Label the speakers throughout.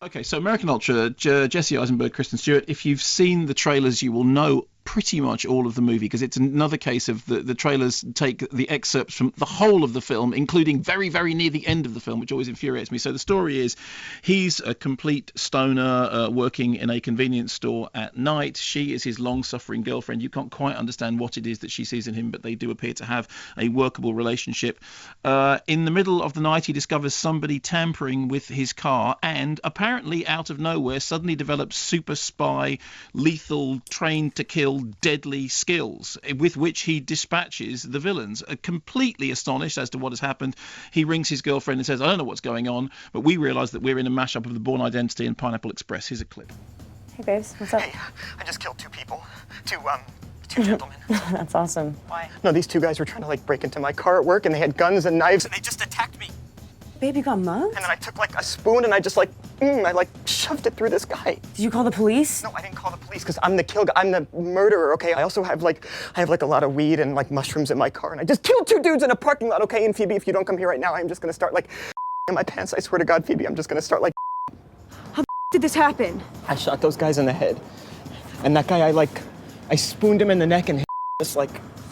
Speaker 1: Okay, so American Ultra, Jesse Eisenberg, Kristen Stewart. If you've seen the trailers, you will know pretty much all of the movie, because it's another case of the trailers take the excerpts from the whole of the film, including very, very near the end of the film, which always infuriates me. So the story is he's a complete stoner working in a convenience store at night. She is his long-suffering girlfriend. You can't quite understand what it is that she sees in him, but they do appear to have a workable relationship. In the middle of the night, he discovers somebody tampering with his car, and apparently out of nowhere suddenly develops super spy, lethal, trained to kill, deadly skills with which he dispatches the villains. Completely astonished as to what has happened, he rings his girlfriend and says, I don't know what's going on, but we realise that we're in a mashup of The Bourne Identity and Pineapple Express. Here's a clip.
Speaker 2: Hey babes, what's up?
Speaker 3: Hey, I just killed two people. Two gentlemen.
Speaker 2: That's awesome.
Speaker 3: Why? No, these two guys were trying to like break into my car at work, and they had guns and knives, and they just attacked me.
Speaker 2: Babe, you got mugged?
Speaker 3: And then I took like a spoon and I just I shoved it through this guy.
Speaker 2: Did you call the police?
Speaker 3: No, I didn't call the police because I'm the kill guy. I'm the murderer, okay? I also have a lot of weed and like mushrooms in my car, and I just killed two dudes in a parking lot, okay? And Phoebe, if you don't come here right now, I'm just gonna start in my pants. I swear to God, Phoebe, I'm just gonna start
Speaker 2: How did this happen?
Speaker 3: I shot those guys in the head. And that guy, I spooned him in the neck and just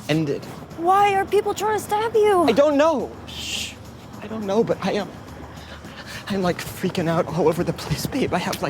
Speaker 3: ended.
Speaker 2: Why are people trying to stab you?
Speaker 3: I don't know. Shh. I don't know, but I'm freaking out all over the place, babe. I have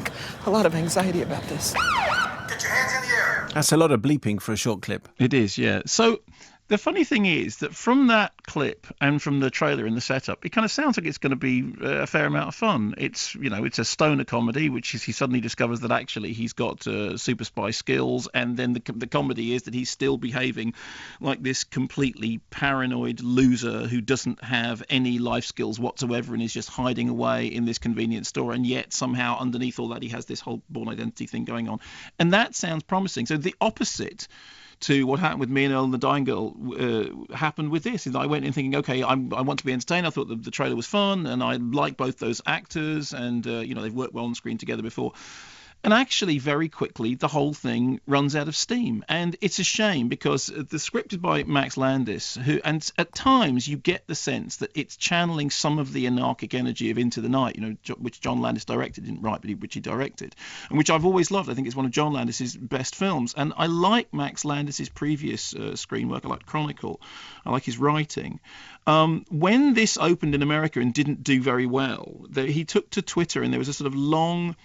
Speaker 3: a lot of anxiety about this.
Speaker 4: Get your hands in the air.
Speaker 5: That's a lot of bleeping for a short clip.
Speaker 1: It is, yeah. So the funny thing is that from that clip and from the trailer and the setup, it kind of sounds like it's going to be a fair amount of fun. It's a stoner comedy, which is he suddenly discovers that actually he's got super spy skills, and then the comedy is that he's still behaving like this completely paranoid loser who doesn't have any life skills whatsoever and is just hiding away in this convenience store, and yet somehow underneath all that he has this whole Bourne Identity thing going on. And that sounds promising. So the opposite to what happened with Me and Earl and the Dying Girl happened with this. I went in thinking, okay, I want to be entertained. I thought the trailer was fun, and I like both those actors, and they've worked well on screen together before. And actually, very quickly, the whole thing runs out of steam. And it's a shame, because the script is by Max Landis, and at times you get the sense that it's channeling some of the anarchic energy of Into the Night, which John Landis directed, didn't write, but which he directed, and which I've always loved. I think it's one of John Landis's best films. And I like Max Landis's previous screen work. I like Chronicle. I like his writing. When this opened in America and didn't do very well, he took to Twitter, and there was a sort of long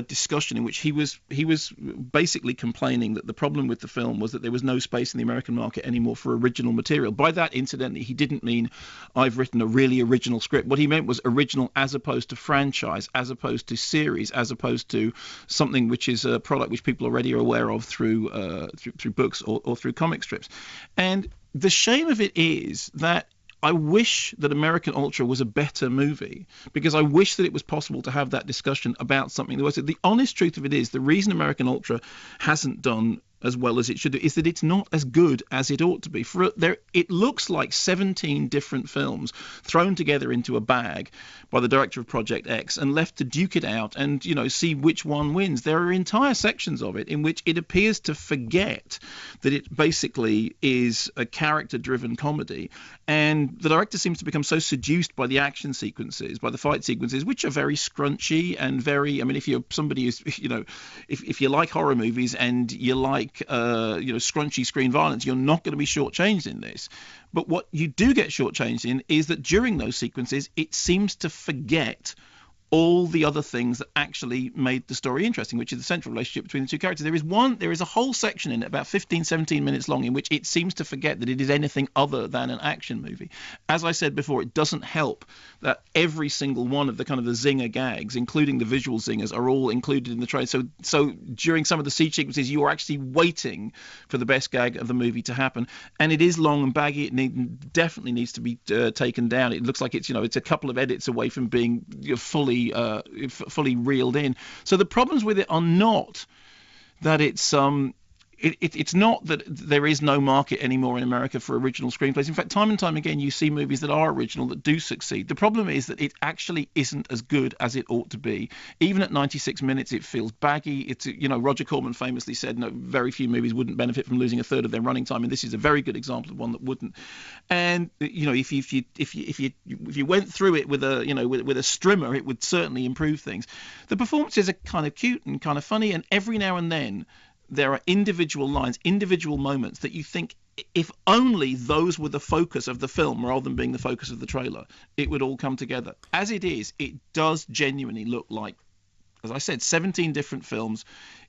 Speaker 1: discussion in which he was basically complaining that the problem with the film was that there was no space in the American market anymore for original material. By that, incidentally, he didn't mean I've written a really original script. What he meant was original as opposed to franchise, as opposed to series, as opposed to something which is a product which people already are aware of through books or through comic strips. And the shame of it is that I wish that American Ultra was a better movie, because I wish that it was possible to have that discussion about something. The honest truth of it is, the reason American Ultra hasn't done as well as it should do is that it's not as good as it ought to be. It looks like 17 different films thrown together into a bag by the director of Project X and left to duke it out and see which one wins. There are entire sections of it in which it appears to forget that it basically is a character-driven comedy, and the director seems to become so seduced by the action sequences, by the fight sequences, which are very scrunchy and very. I mean, if you're somebody who's if you like horror movies and you like scrunchy screen violence, you're not going to be shortchanged in this. But what you do get shortchanged in is that during those sequences, it seems to forget all the other things that actually made the story interesting, which is the central relationship between the two characters. There is a whole section in it, about 15-17 minutes long, in which it seems to forget that it is anything other than an action movie. As I said before, it doesn't help that every single one of the kind of the zinger gags, including the visual zingers, are all included in the trailer. So during some of the siege sequences, you are actually waiting for the best gag of the movie to happen. And it is long and baggy. It definitely needs to be taken down. It looks like it's a couple of edits away from being fully reeled in. So the problems with it are not that it's it's not that there is no market anymore in America for original screenplays. In fact, time and time again, you see movies that are original that do succeed. The problem is that it actually isn't as good as it ought to be. Even at 96 minutes, it feels baggy. It's, Roger Corman famously said, no, very few movies wouldn't benefit from losing a third of their running time, and this is a very good example of one that wouldn't. And if you went through it with a strimmer, it would certainly improve things. The performances are kind of cute and kind of funny, and every now and then there are individual lines, individual moments that you think if only those were the focus of the film rather than being the focus of the trailer, it would all come together. As it is, it does genuinely look like, as I said, 17 different films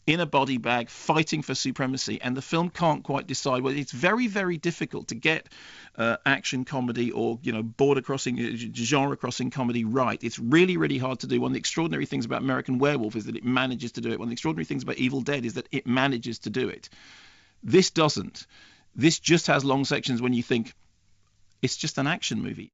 Speaker 1: in a body bag fighting for supremacy, and the film can't quite decide. Well, it's very, very difficult to get action comedy or border crossing, genre crossing comedy right. It's really, really hard to do. One of the extraordinary things about American Werewolf is that it manages to do it. One of the extraordinary things about Evil Dead is that it manages to do it. This doesn't. This just has long sections when you think it's just an action movie.